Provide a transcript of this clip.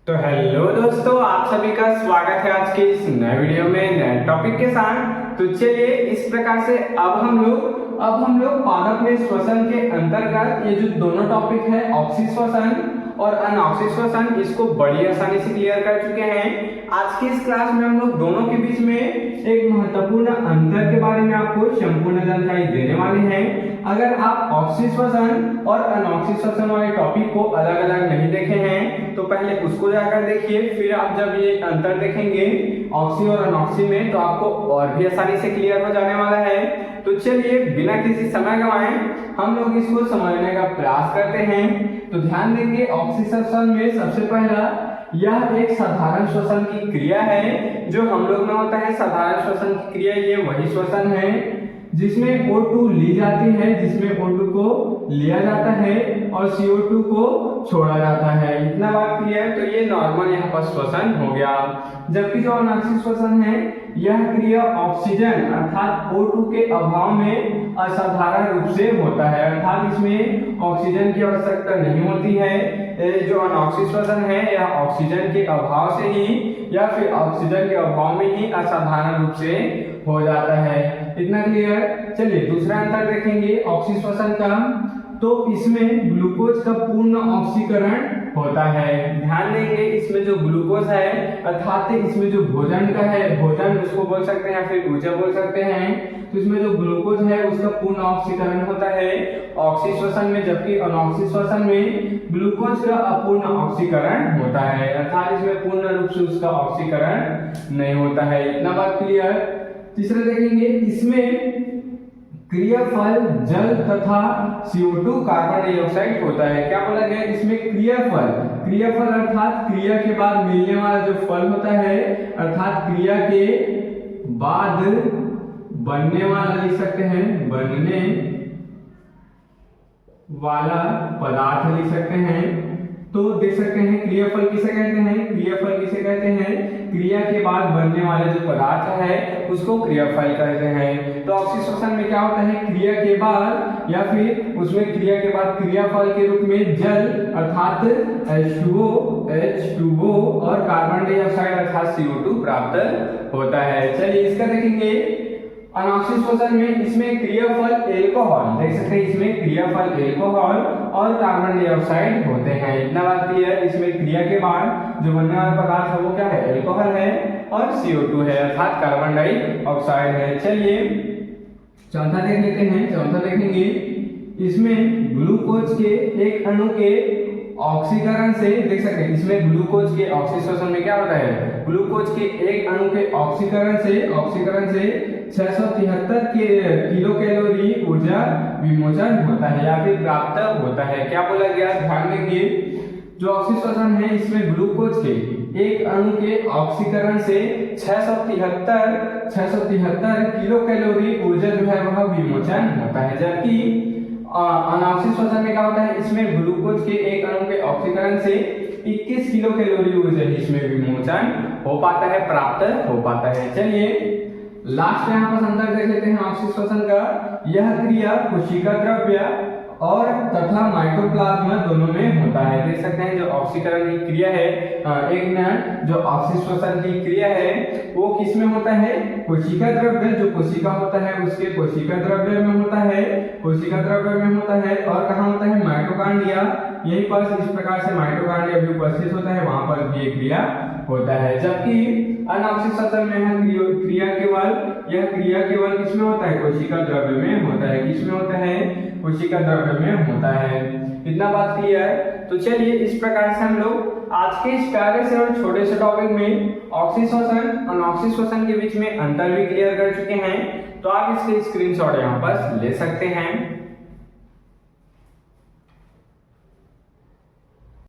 तो हेलो दोस्तों, आप सभी का स्वागत है आज के इस नए वीडियो में नए टॉपिक के साथ। तो चलिए इस प्रकार से अब हम लोग पादप में श्वसन के अंतर्गत ये जो दोनों टॉपिक है ऑक्सीश्वसन और अनऑक्सीश्वसन, इसको बड़ी आसानी से क्लियर कर चुके हैं। आज की इस क्लास में हम लोग दोनों के बीच में एक महत्वपूर्ण अंतर के बारे में आपको संपूर्ण जानकारी देने वाले हैं। अगर आप ऑक्सीश्वसन और अनऑक्सीश्वसन वाले टॉपिक को अलग अलग नहीं देखे हैं तो पहले उसको जाकर देखिए, फिर आप जब ये अंतर देखेंगे ऑक्सी और अनऑक्सी में तो आपको और भी आसानी से क्लियर हो जाने वाला है। तो चलिए बिना किसी समय गंवाए हम लोग इसको समझने का प्रयास करते हैं। तो ध्यान देंगे, ऑक्सीश्वसन में सबसे पहला यह एक साधारण श्वसन की क्रिया है जो हम लोग में होता है। साधारण श्वसन की क्रिया ये वही श्वसन है जिसमें O2 ली जाती है, जिसमें O2 को लिया जाता है और CO2 को छोड़ा जाता है। इतना बात क्लियर। तो ये नॉर्मल यहाँ पर श्वसन हो गया। जबकि जो अनाक्षी श्वसन है यह क्रिया ऑक्सीजन अर्थात O2 के अभाव में असाधारण रूप से होता है, अर्थात इसमें ऑक्सीजन की आवश्यकता नहीं होती है। जो अनऑक्सी श्वसन है यह ऑक्सीजन के अभाव से ही या फिर ऑक्सीजन के अभाव में ही असाधारण रूप से हो जाता है। इतना क्लियर। चलिए दूसरा अंतर देखेंगे ऑक्सीश्वसन का। तो इसमें ग्लूकोज का पूर्ण ऑक्सीकरण होता है। ध्यान देंगे, इसमें जो ग्लूकोज है अर्थात इसमें जो भोजन का है, भोजन उसको बोल सकते हैं फिर ऊर्जा बोल सकते हैं, तो इसमें जो ग्लूकोज है उसका पूर्ण ऑक्सीकरण होता है ऑक्सीश्वसन में। जबकि अनऑक्सीश्वसन में ग्लूकोज का अपूर्ण ऑक्सीकरण होता है, अर्थात इसमें पूर्ण रूप से उसका ऑक्सीकरण नहीं होता है। इतना बात क्लियर। तीसरा देखेंगे, इसमें क्रियाफल जल तथा CO2 कार्बन डाइऑक्साइड होता है। क्या बोला गया? इसमें क्रियाफल अर्थात क्रिया के बाद मिलने वाला जो फल होता है, अर्थात क्रिया के बाद बनने वाला लिख सकते हैं, बनने वाला पदार्थ लिख सकते हैं। तो देख सकते हैं क्रियाफल किसे कहते हैं, क्रियाफल किसे कहते हैं, क्रिया के बाद बनने वाले जो पदार्थ है उसको क्रियाफल कहते हैं। तो ऑक्सीश्वसन में क्या होता है, क्रिया के बाद या फिर उसमें क्रिया के बाद क्रियाफल के रूप में जल अर्थात H2O और कार्बन डाइऑक्साइड अर्थात CO2 प्राप्त होता है। चलिए इसका देखेंगे। अनऑक्सीश्वसन में इसमें क्रियाफल एल्कोहल, देख सकते हैं इसमें क्रियाफल एल्कोहल और कार्बन डाइऑक्साइड होते हैं। इतना बात क्लियर। इसमें क्रिया के बाद जो बनने वाला पदार्थ है वो क्या है, एल्कोहल है और CO2 है अर्थात कार्बन डाइऑक्साइड है। चलिए चौथा देख लेते हैं। चौथा देखेंगे, इसमें ग्लूकोज के एक अणु के ऑक्सीकरण से, देख सकते हैं इसमें ग्लूकोज के ऑक्सीश्वसन में क्या होता है, ग्लूकोज के एक अणु के ऑक्सीकरण से 673 किलो कैलोरी ऊर्जा विमोचन होता है या फिर प्राप्त होता है। क्या बोला गया? ध्यान देंगे, जो ऑक्सीश्वसन है इसमें ग्लूकोज के एक अणु के ऑक्सीकरण से 673 किलो कैलोरी ऊर्जा जो है वह विमोचन होता है। जबकि अनऑक्सीश्वसन में क्या होता है, इसमें ग्लूकोज के एक अणु के ऑक्सीकरण से 21 किलो कैलोरी ऊर्जा इसमें विमोचन हो पाता है, प्राप्त हो पाता है। चलिए लास्ट यहाँ पर अंतर देख लेते हैं ऑक्सीश्वसन का। यह क्रिया कोशिका द्रव्य और तथा माइटोप्लाज्मा दोनों में होता है। देख सकते हैं जो ऑक्सीकरण की क्रिया है, एक मिनट, जो ऑक्सीश्वसन की क्रिया है वो किस में होता है, कोशिका द्रव्य, जो कोशिका होता है उसके कोशिका द्रव्य में होता है, कोशिका द्रव्य में होता है। और कहाँ होता है, माइटोकांड्रिया, यहीं पर इस प्रकार से माइटोकांड्रिया भी उपस्थित होता है, वहां पर भी ये क्रिया होता है। जबकि अनऑक्सीश्वसन में यह क्रिया केवल किसमें होता है, कोशिका द्रव्य में होता है। किसमें होता है, कोशिका द्रव्य में होता है। इतना बात क्लियर है। तो चलिए इस प्रकार से हम लोग आज के इस प्यारे से और छोटे से टॉपिक में ऑक्सीश्वसन और अनऑक्सीश्वसन के बीच में अंतर भी क्लियर कर चुके हैं। तो आप इसके स्क्रीनशॉट यहाँ पर ले सकते हैं।